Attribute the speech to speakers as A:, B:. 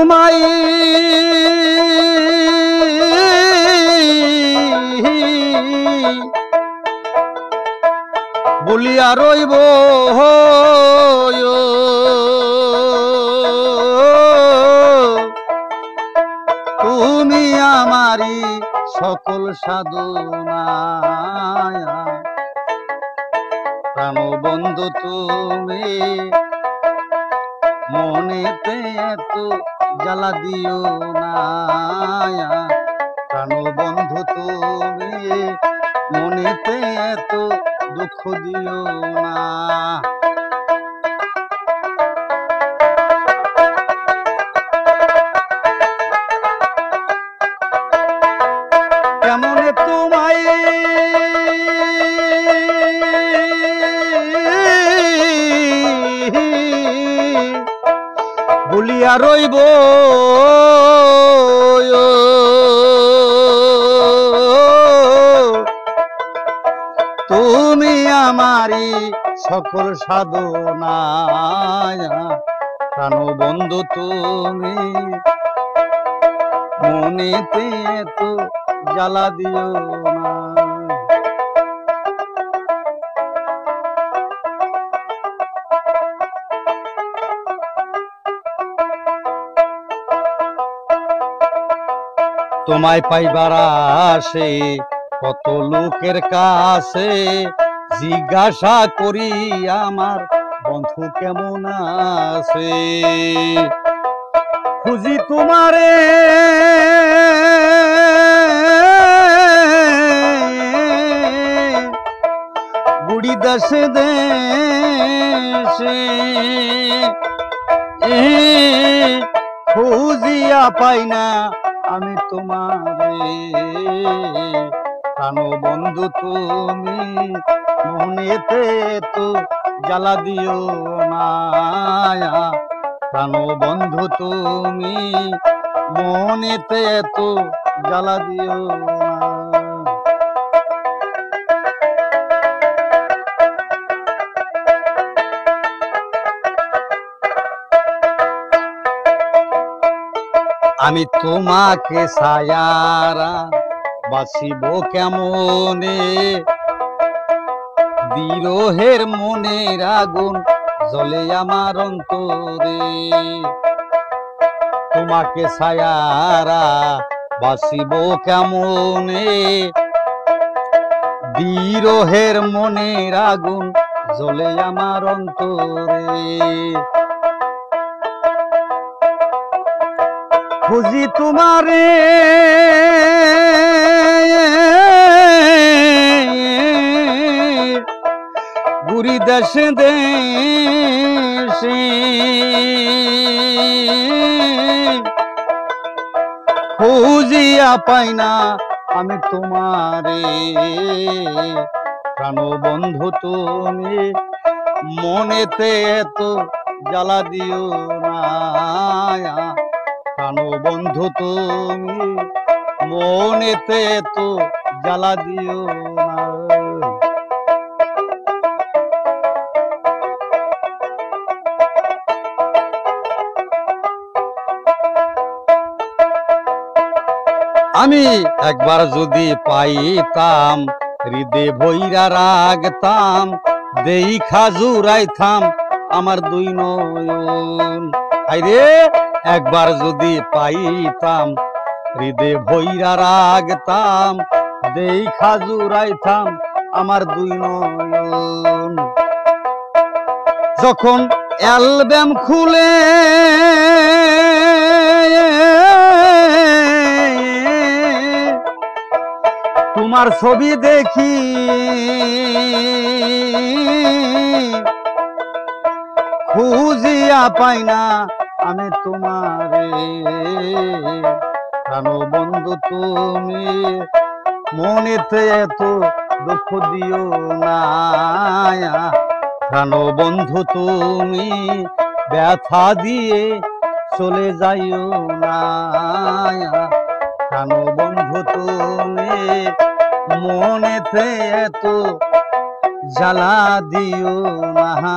A: তোমায় বলিয়া রইব তুমি আমারি সকল সাধনা প্রাণ বন্ধু তুমি মনেতে এত জ্বালা দিও না প্রাণ বন্ধু তুমি মনেতে এত দুঃখ দিও না কেমনে তোমায় বলিয়া রইব তুমি আমারি সকল সাধনা প্রাণ বন্ধু তুমি মনেতে এত জ্বালা দিও না তোমায় পাইবার আসে কত লোকের কাছে জিজ্ঞাসা করি আমার বন্ধু কেমন আছে খুঁজি তোমারে বুড়ি দেশে দেশে খুঁজিয়া পাই না আমি তোমারে প্রাণ বন্ধু তুমি মনেতে তো জ্বালা দিও না প্রাণ বন্ধু তুমি মনেতে তো জ্বালা দিও না আমি তোমাকে ছায়ারা বাঁচিব কেমনে বিরহের মনের আগুন জ্বলে আমার অন্তরে তোমাকে ছায়ারা বাঁচিব কেমনে বিরহের মনের আগুন জ্বলে আমার অন্তরে খুঁজি তোমারে বুড়ি দেশে দেশে খুঁজিয়া পাই না আমি তোমারে প্রাণ বন্ধু তুমি মনেতে এত জ্বালা দিও না প্রাণ বন্ধু তুমি মনেতে তো জ্বালা দিও না আমি একবার যদি পাইতাম হৃদয় ভৈরা রাগতাম দেখা জুড়াইতাম আমার দুই নয়ন আইরে একবার যদি পাইতাম হৃদয় ভৈরা রাগতাম দেখা জুড়াইতাম আমার দুই নয়ন যখন অ্যালবাম খুলে তোমার ছবি দেখি খুঁজিয়া পাই না আমি তোমারে প্রাণ বন্ধু তুমি মনেতে এত দুঃখ দিও না প্রাণ বন্ধু তুমি ব্যথা দিয়ে চলে যাইও না প্রাণ বন্ধু তুমি মনেতে এত জ্বালা দিও না।